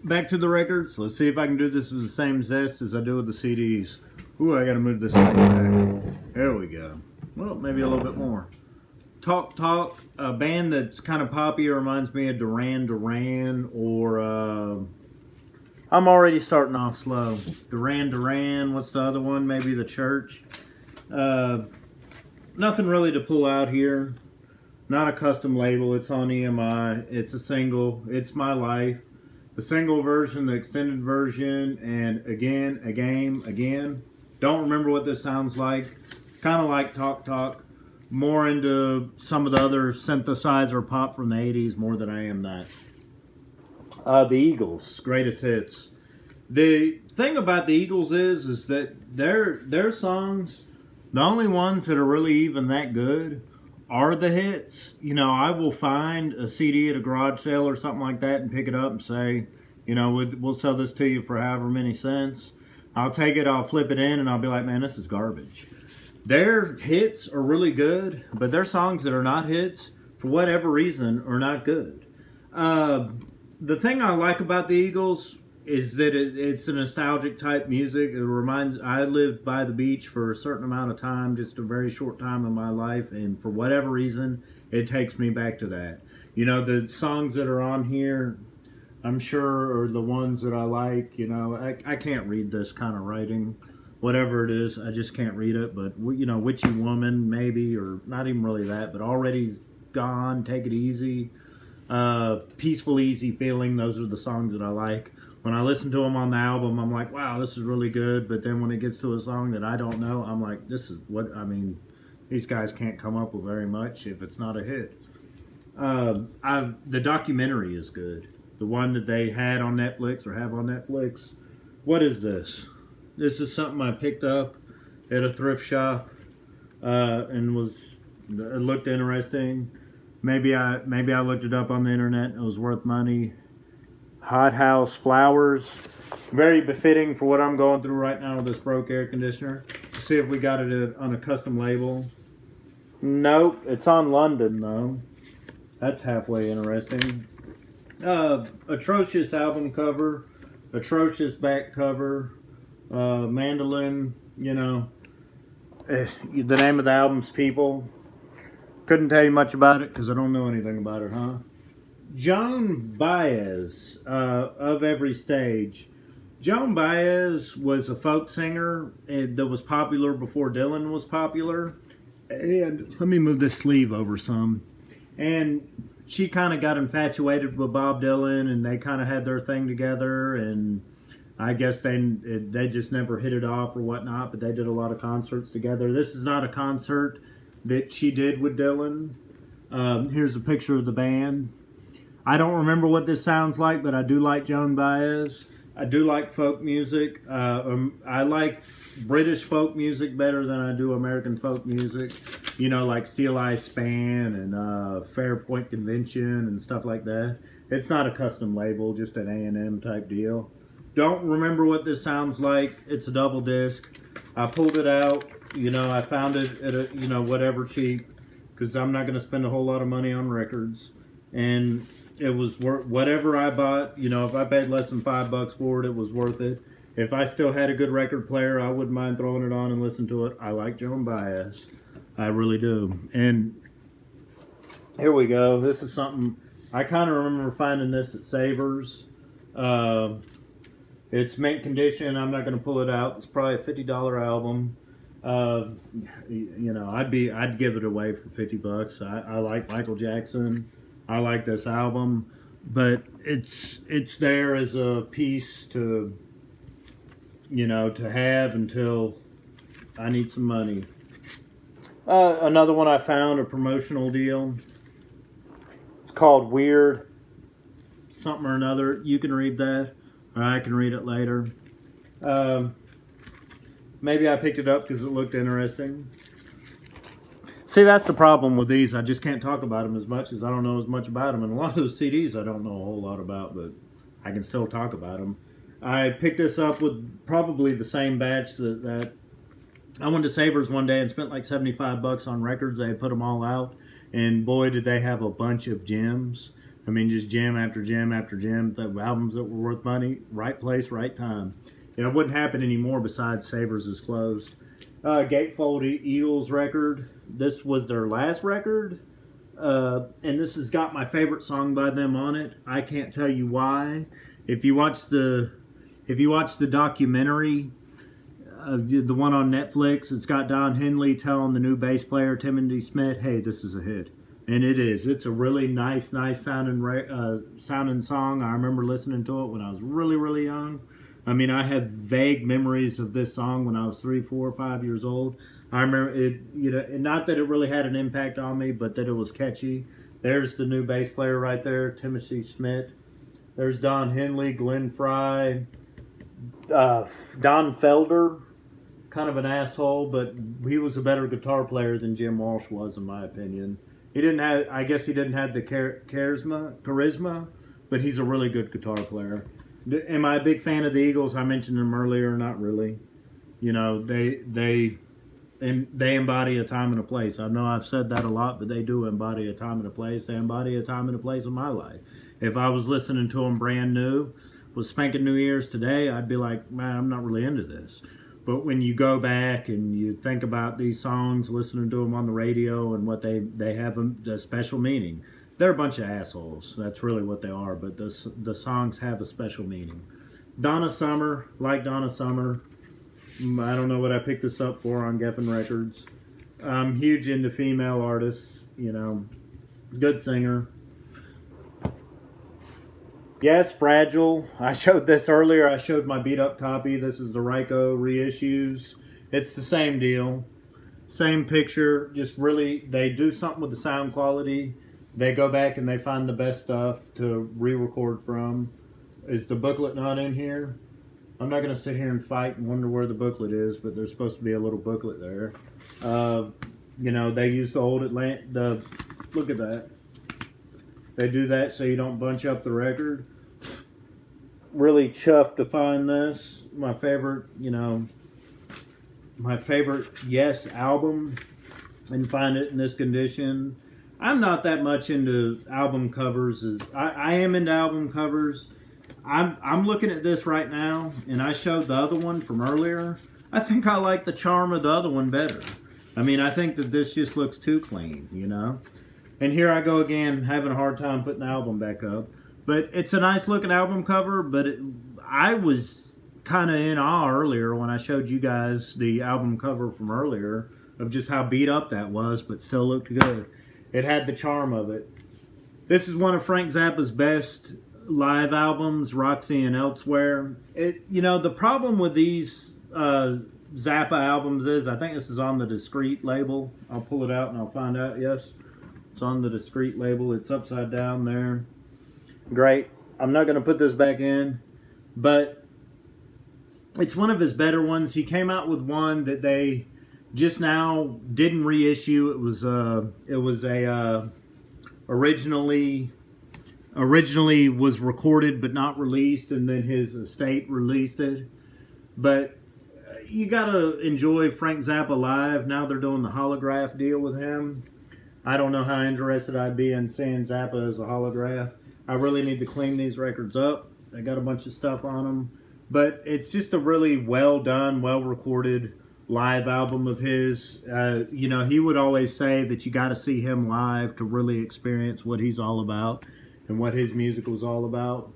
back to the records. Let's see if I can do this with the same zest as I do with the CDs. Ooh, I gotta move this thing back. There we go. Well, maybe a little bit more. Talk Talk, a band that's kind of poppy, reminds me of Duran, or I'm already starting off slow. Duran, what's the other one? Maybe The Church. Nothing really to pull out here. Not a custom label, it's on EMI. It's a single, It's My Life. The single version, the extended version, and again. Don't remember what this sounds like. Kind of like Talk Talk. More into some of the other synthesizer pop from the 80s more than I am that. The Eagles, greatest hits. The thing about the Eagles is that their songs, the only ones that are really even that good are the hits. You know, I will find a CD at a garage sale or something like that and pick it up and say, you know, we'll sell this to you for however many cents. I'll take it, I'll flip it in, and I'll be like, man, this is garbage. Their hits are really good, but their songs that are not hits, for whatever reason, are not good. The thing I like about the Eagles is that it's a nostalgic type music. It reminds, I lived by the beach for a certain amount of time, just a very short time in my life, and for whatever reason, it takes me back to that. You know, the songs that are on here, I'm sure, are the ones that I like. You know, I can't read this kind of writing. Whatever it is, I just can't read it. But, you know, Witchy Woman, maybe, or not even really that, but Already Gone, Take It Easy, Peaceful Easy Feeling, those are the songs that I like. When I listen to them on the album, I'm like, wow, this is really good. But then when it gets to a song that I don't know, I'm like, this is what, I mean, these guys can't come up with very much if it's not a hit. The documentary is good. The one that they had on Netflix or have on Netflix. What is this? This is something I picked up at a thrift shop and it looked interesting. Maybe I looked it up on the internet. It was worth money. Hot House Flowers. Very befitting for what I'm going through right now with this broke air conditioner. Let's see if we got it on a custom label. Nope, it's on London though. That's halfway interesting. Atrocious album cover. Atrocious back cover. Mandolin, you know. The name of the album's People. Couldn't tell you much about it because I don't know anything about it, huh? Joan Baez, of Every Stage. Joan Baez was a folk singer that was popular before Dylan was popular. And let me move this sleeve over some. And she kind of got infatuated with Bob Dylan, and they kind of had their thing together, and I guess they just never hit it off or whatnot, but they did a lot of concerts together. This is not a concert that she did with Dylan. Here's a picture of the band. I don't remember what this sounds like, but I do like Joan Baez. I do like folk music. I like British folk music better than I do American folk music. You know, like Steel Eye Span and Fairpoint Convention and stuff like that. It's not a custom label, just an A&M type deal. Don't remember what this sounds like. It's a double disc. I pulled it out. You know, I found it at a, you know, whatever cheap, because I'm not going to spend a whole lot of money on records. And it was worth whatever I bought. You know, if I paid less than $5 for it, it was worth it. If I still had a good record player, I wouldn't mind throwing it on and listening to it. I like Joan Baez. I really do. And here we go. This is something I kind of remember finding this at Savers. It's mint condition. I'm not going to pull it out. It's probably a $50 album. You know, I'd give it away for $50. I like Michael Jackson. I like this album, but it's there as a piece to, you know, to have until I need some money. Another one I found, a promotional deal. It's called Weird something or another. You can read that, or I can read it later. Maybe I picked it up because it looked interesting. See, that's the problem with these. I just can't talk about them as much as I don't know as much about them. And a lot of those CDs I don't know a whole lot about, but I can still talk about them. I picked this up with probably the same batch that I went to Savers one day and spent like $75 on records. They had put them all out, and boy, did they have a bunch of gems. I mean, just gem after gem after gem. The albums that were worth money, right place, right time. It wouldn't happen anymore besides Savers is closed. Gatefold Eagles record. This was their last record. And this has got my favorite song by them on it. I can't tell you why. If you watch the documentary, the one on Netflix, it's got Don Henley telling the new bass player Timothy Smith, "Hey, this is a hit," and it is. It's a really nice sounding song. I remember listening to it when I was really young. I mean, I have vague memories of this song when I was 3, 4, 5 years old. I remember it, not that it really had an impact on me, but that it was catchy. There's the new bass player right there, Timothy Smith. There's Don Henley, Glenn Fry, Don Felder, kind of an asshole, but he was a better guitar player than Jim Walsh was, in my opinion. I guess he didn't have the charisma, but he's a really good guitar player. Am I a big fan of the Eagles? I mentioned them earlier. Not really. They embody a time and a place. I know I've said that a lot, but they do embody a time and a place. They embody a time and a place in my life. If I was listening to them brand new, was spanking New Year's today, I'd be like, man, I'm not really into this. But when you go back and you think about these songs, listening to them on the radio and what they have a special meaning. They're a bunch of assholes. That's really what they are. But the songs have a special meaning. Donna Summer, like Donna Summer. I don't know what I picked this up for on Geffen Records. I'm huge into female artists. Good singer. Yes, Fragile. I showed this earlier. I showed my beat up copy. This is the Ryko reissues. It's the same deal. Same picture. Just really, they do something with the sound quality. They go back and they find the best stuff to re-record from. Is the booklet not in here? I'm not going to sit here and fight and wonder where the booklet is, but there's supposed to be a little booklet there. They use the old look at that. They do that so you don't bunch up the record. Really chuffed to find this. My favorite Yes album, and find it in this condition. I'm not that much into album covers. I am into album covers. I'm looking at this right now, and I showed the other one from earlier. I think I like the charm of the other one better. I mean, I think that this just looks too clean, And here I go again, having a hard time putting the album back up. But it's a nice looking album cover, but I was kind of in awe earlier when I showed you guys the album cover from earlier of just how beat up that was, but still looked good. It had the charm of it. This is one of Frank Zappa's best live albums, Roxy and Elsewhere. The problem with these Zappa albums is, I think this is on the Discreet label. I'll pull it out and I'll find out. Yes, it's on the Discreet label. It's upside down there. Great. I'm not going to put this back in, but it's one of his better ones. He came out with one that they just now didn't reissue. It was originally was recorded but not released, and then his estate released it. But you gotta enjoy Frank Zappa live. Now they're doing the holograph deal with him. I don't know how interested I'd be in seeing Zappa as a holograph. I really need to clean these records up. They got a bunch of stuff on them, but it's just a really well done, well recorded live album of his. He would always say that you got to see him live to really experience what he's all about and what his music was all about.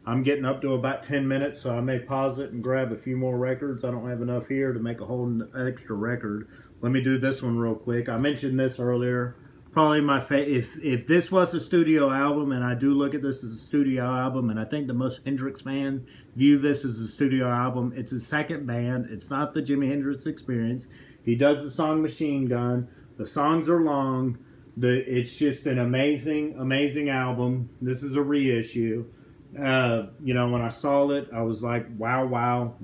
I'm getting up to about 10 minutes, so I may pause it and grab a few more records. I don't have enough here to make a whole extra record. Let me do this one real quick. I mentioned this earlier. Probably my if this was a studio album, and I do look at this as a studio album, and I think the most Hendrix fans view this as a studio album. It's his second band. It's not the Jimi Hendrix Experience. He does the song Machine Gun. The songs are long. It's just an amazing album. This is a reissue. When I saw it, I was like, wow.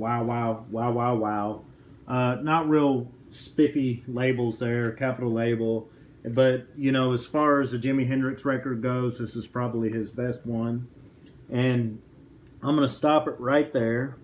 Not real spiffy labels there, capital label. But, as far as the Jimi Hendrix record goes, this is probably his best one. And I'm going to stop it right there.